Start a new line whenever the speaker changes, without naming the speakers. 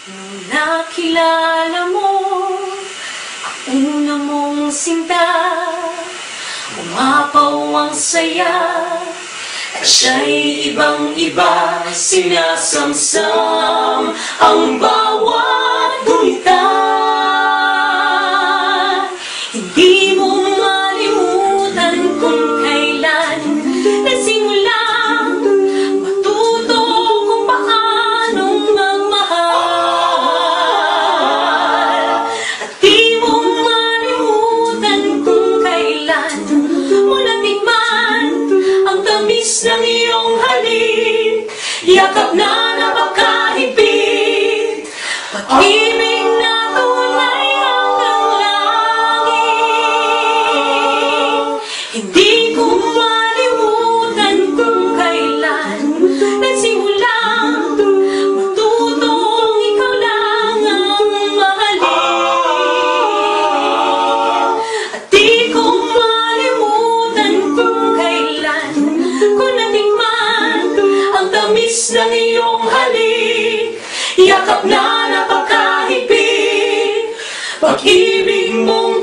Nung nakilala mo ang una mong sinta, umapaw ang saya at siya'y ibang-iba. Sinasamsam ang bawat gunita. Hindi mo malimutan kung kailan nagsimulang matuto kung paano magmahal. At di mo malimutan kung kailan mo natikman ang tamis ng iyong halik, yakap na napakahigpit, pag-ibig na tunay hanggang langit. Hindi ko malimutan kung kailan nagsimulang matutong ikaw lang ang mahalin. At di ko malimutan kung kailan ko natikman ang tamis ng iyong halik, yakap na napakahigpit, pag-ibig mong